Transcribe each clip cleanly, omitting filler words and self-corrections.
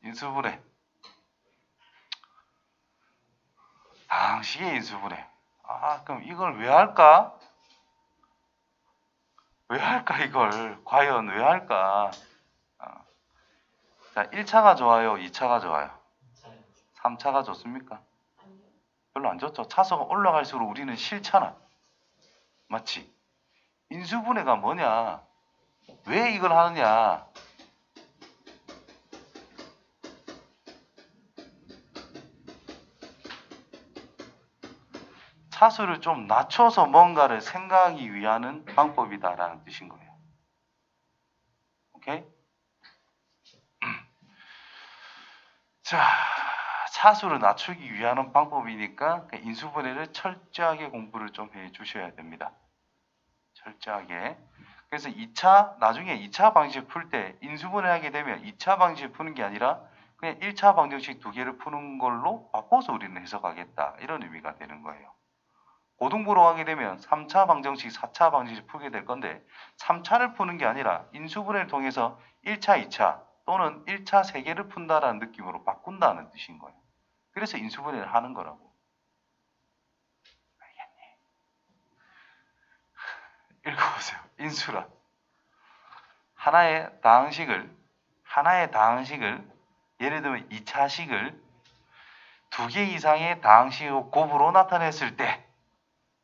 인수분해. 다항식의 인수분해. 그럼 이걸 왜 할까? 왜 할까 이걸? 과연 왜 할까? 자, 1차가 좋아요? 2차가 좋아요? 3차가 좋습니까? 별로 안 좋죠. 차수가 올라갈수록 우리는 싫잖아. 맞지? 인수분해가 뭐냐? 왜 이걸 하느냐? 차수를 좀 낮춰서 뭔가를 생각하기 위한 방법이다라는 뜻인 거예요. 오케이? 자, 차수를 낮추기 위한 방법이니까 인수분해를 철저하게 공부를 좀 해 주셔야 됩니다. 철저하게. 그래서 나중에 2차 방식 풀 때 인수분해하게 되면 2차 방식 푸는 게 아니라 그냥 1차 방정식 두 개를 푸는 걸로 바꿔서 우리는 해석하겠다. 이런 의미가 되는 거예요. 고등부로 하게 되면 3차 방정식, 4차 방정식 풀게 될 건데 3차를 푸는 게 아니라 인수분해를 통해서 1차, 2차 또는 1차 3개를 푼다라는 느낌으로 바꾼다는 뜻인 거예요. 그래서 인수분해를 하는 거라고. 알겠니? 읽어보세요. 인수란 하나의 다항식을 예를 들면 2차식을 2개 이상의 다항식으로 곱으로 나타냈을 때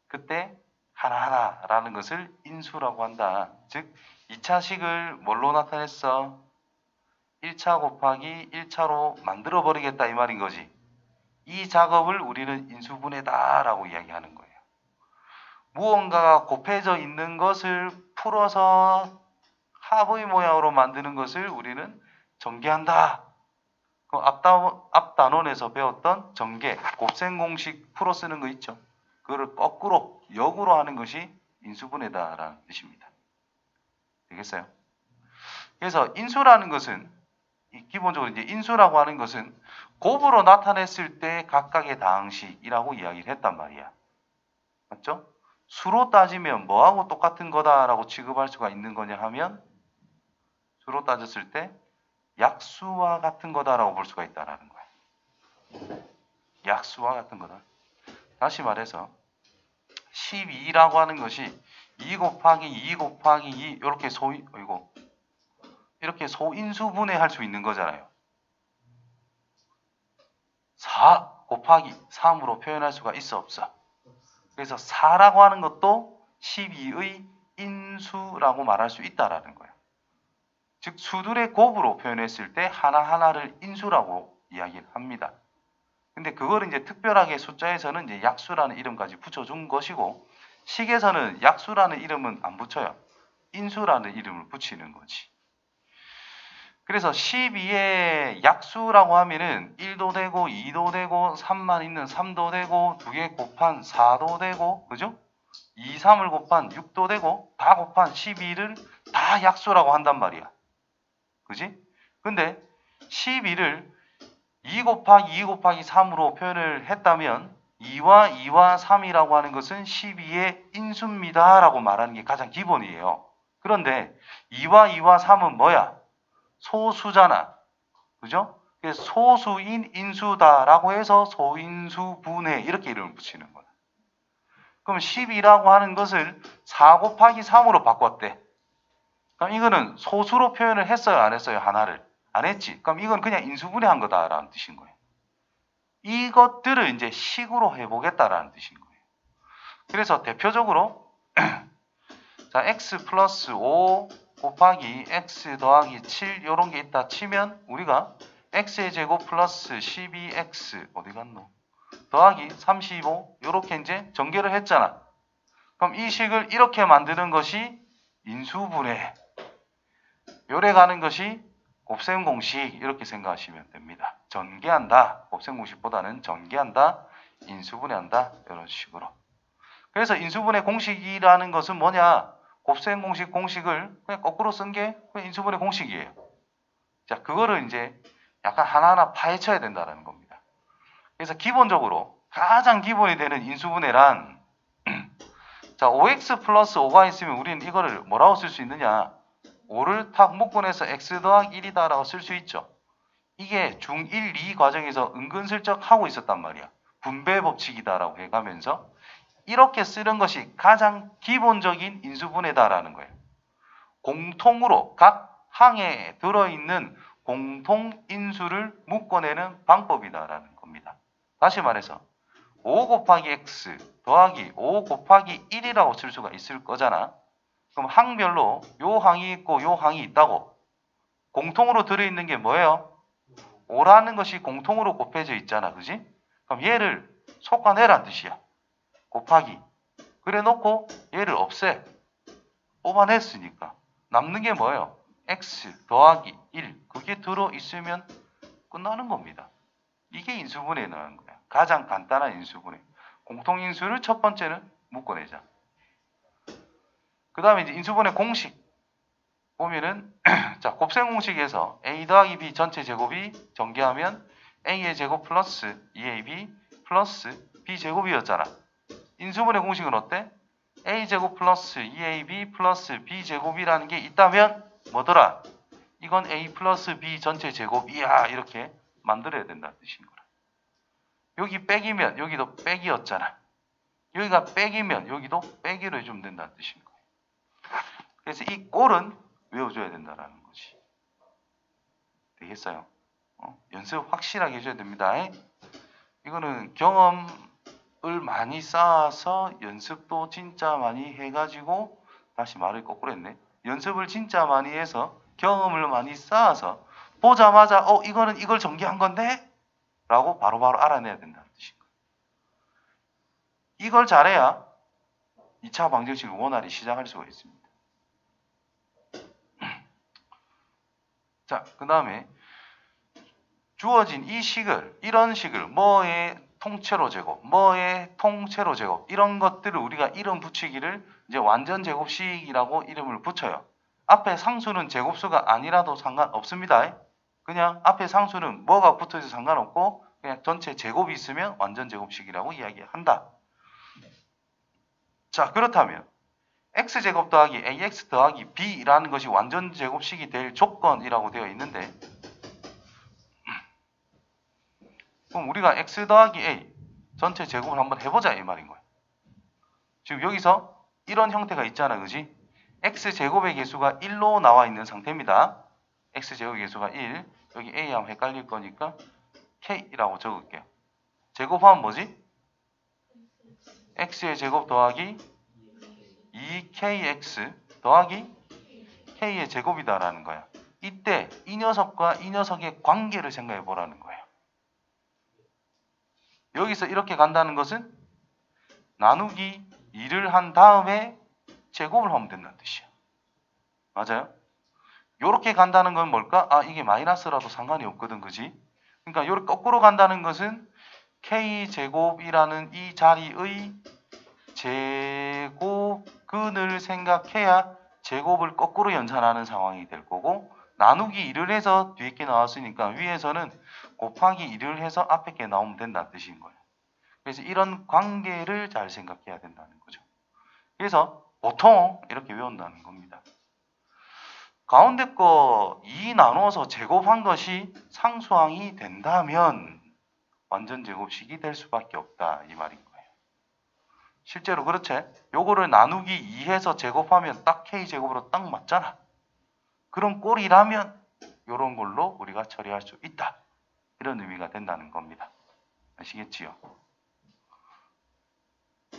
그때 하나하나라는 것을 인수라고 한다. 즉 2차식을 뭘로 나타냈어? 1차 곱하기 1차로 만들어버리겠다 이 말인 거지. 이 작업을 우리는 인수분해다라고 이야기하는 거예요. 무언가가 곱해져 있는 것을 풀어서 합의 모양으로 만드는 것을 우리는 전개한다. 앞 단원에서 배웠던 전개, 곱셈 공식 풀어 쓰는 거 있죠. 그거를 거꾸로, 역으로 하는 것이 인수분해다라는 뜻입니다. 되겠어요? 그래서 인수라는 것은 기본적으로 이제 인수라고 하는 것은 곱으로 나타냈을 때 각각의 다항식이라고 이야기를 했단 말이야. 맞죠? 수로 따지면 뭐하고 똑같은 거다라고 취급할 수가 있는 거냐 하면 수로 따졌을 때 약수와 같은 거다라고 볼 수가 있다라는 거야. 약수와 같은 거다. 다시 말해서 12라고 하는 것이 2 곱하기 2 곱하기 2 이렇게 소인수분해할 수 있는 거잖아요. 4 곱하기 3으로 표현할 수가 있어 없어? 그래서 4라고 하는 것도 12의 인수라고 말할 수 있다라는 거예요. 즉 수들의 곱으로 표현했을 때 하나하나를 인수라고 이야기를 합니다. 근데 그걸 이제 특별하게 숫자에서는 이제 약수라는 이름까지 붙여준 것이고 식에서는 약수라는 이름은 안 붙여요. 인수라는 이름을 붙이는 거지. 그래서 12의 약수라고 하면은 1도 되고 2도 되고 3만 있는 3도 되고 2개 곱한 4도 되고 그죠? 2, 3을 곱한 6도 되고 다 곱한 12를 다 약수라고 한단 말이야. 그지? 근데 12를 2 곱하기 2 곱하기 3으로 표현을 했다면 2와 2와 3이라고 하는 것은 12의 인수입니다 라고 말하는 게 가장 기본이에요. 그런데 2와 2와 3은 뭐야? 소수잖아. 그죠? 그래서 소수인 인수다라고 해서 소인수분해 이렇게 이름을 붙이는 거야. 그럼 12라고 하는 것을 4 곱하기 3으로 바꿨대. 그럼 이거는 소수로 표현을 했어요? 안 했어요? 하나를? 안 했지. 그럼 이건 그냥 인수분해한 거다라는 뜻인 거예요. 이것들을 이제 식으로 해보겠다라는 뜻인 거예요. 그래서 대표적으로 자 x 플러스 5 곱하기 x 더하기 7 이런 게 있다 치면 우리가 x의 제곱 플러스 12x 어디 갔노? 더하기 35 이렇게 이제 전개를 했잖아. 그럼 이 식을 이렇게 만드는 것이 인수분해. 요래 가는 것이 곱셈 공식 이렇게 생각하시면 됩니다. 전개한다. 곱셈 공식보다는 전개한다. 인수분해한다. 이런 식으로. 그래서 인수분해 공식이라는 것은 뭐냐? 곱셈 공식을 그냥 거꾸로 쓴 게 인수분해 공식이에요. 자, 그거를 이제 약간 하나하나 파헤쳐야 된다는 겁니다. 그래서 기본적으로 가장 기본이 되는 인수분해란 자, 5x 플러스 5가 있으면 우리는 이거를 뭐라고 쓸 수 있느냐? 5를 탁 묶어내서 x 더하기 1이다 라고 쓸 수 있죠. 이게 중1, 2 과정에서 은근슬쩍 하고 있었단 말이야. 분배 법칙이다라고 해가면서 이렇게 쓰는 것이 가장 기본적인 인수분해다라는 거예요. 공통으로 각 항에 들어있는 공통인수를 묶어내는 방법이다라는 겁니다. 다시 말해서 5 곱하기 x 더하기 5 곱하기 1이라고 쓸 수가 있을 거잖아. 그럼 항별로 요 항이 있고 요 항이 있다고. 공통으로 들어있는 게 뭐예요? 5라는 것이 공통으로 곱해져 있잖아. 그지? 그럼 얘를 솎아내란 뜻이야. 곱하기. 그래 놓고 얘를 없애. 뽑아냈으니까. 남는 게 뭐예요? x 더하기 1. 그게 들어있으면 끝나는 겁니다. 이게 인수분해라는 거야. 가장 간단한 인수분해. 공통인수를 첫 번째는 묶어내자. 그 다음에 이제 인수분해 공식 보면은 자, 곱셈 공식에서 a 더하기 b 전체 제곱이 전개하면 a의 제곱 플러스 2ab 플러스 b 제곱이었잖아. 인수분해 공식은 어때? a 제곱 플러스 2ab 플러스 b 제곱이라는 게 있다면 뭐더라? 이건 a 플러스 b 전체 제곱이야. 이렇게 만들어야 된다는 뜻인 거라. 여기 빼기면 여기도 빼기였잖아. 여기가 빼기면 여기도 빼기로 해주면 된다는 뜻인 거예요. 그래서 이 꼴은 외워줘야 된다라는 거지. 되겠어요? 연습 확실하게 해줘야 됩니다. 이거는 경험을 많이 쌓아서 연습도 진짜 많이 해가지고 다시 말을 거꾸로 했네. 연습을 진짜 많이 해서 경험을 많이 쌓아서 보자마자 이거는 이걸 전개한 건데? 라고 바로바로 알아내야 된다는 뜻인 거예요. 이걸 잘해야 2차 방정식을 원활히 시작할 수가 있습니다. 자, 그 다음에 주어진 이 식을, 이런 식을 뭐의 통째로 제곱, 뭐의 통째로 제곱 이런 것들을 우리가 이름 붙이기를 이제 완전 제곱식이라고 이름을 붙여요. 앞에 상수는 제곱수가 아니라도 상관없습니다. 그냥 앞에 상수는 뭐가 붙어서 상관없고 그냥 전체 제곱이 있으면 완전 제곱식이라고 이야기한다. 자, 그렇다면 x제곱 더하기 ax 더하기 b라는 것이 완전 제곱식이 될 조건이라고 되어 있는데 그럼 우리가 x 더하기 a 전체 제곱을 한번 해보자 이 말인 거야. 지금 여기서 이런 형태가 있잖아. 그지? x제곱의 개수가 1로 나와 있는 상태입니다. x제곱의 개수가 1. 여기 a 하면 헷갈릴 거니까 k라고 적을게요. 제곱하면 뭐지? x의 제곱 더하기 2kx 더하기 k의 제곱이다라는 거야. 이때 이 녀석과 이 녀석의 관계를 생각해 보라는 거예요. 여기서 이렇게 간다는 것은 나누기 2를 한 다음에 제곱을 하면 된다는 뜻이야. 맞아요? 이렇게 간다는 건 뭘까? 이게 마이너스라도 상관이 없거든. 그지? 그러니까 이렇게 거꾸로 간다는 것은 k제곱이라는 이 자리의 제곱근을 생각해야 제곱을 거꾸로 연산하는 상황이 될 거고 나누기 2를 해서 뒤에 게 나왔으니까 위에서는 곱하기 2를 해서 앞에 게 나오면 된다는 뜻인 거예요. 그래서 이런 관계를 잘 생각해야 된다는 거죠. 그래서 보통 이렇게 외운다는 겁니다. 가운데 거 2 나눠서 제곱한 것이 상수항이 된다면 완전 제곱식이 될 수밖에 없다 이 말인 거예요. 실제로 그렇지? 요거를 나누기 2해서 제곱하면 딱 k제곱으로 딱 맞잖아. 그런 꼴이라면 이런 걸로 우리가 처리할 수 있다. 이런 의미가 된다는 겁니다. 아시겠지요?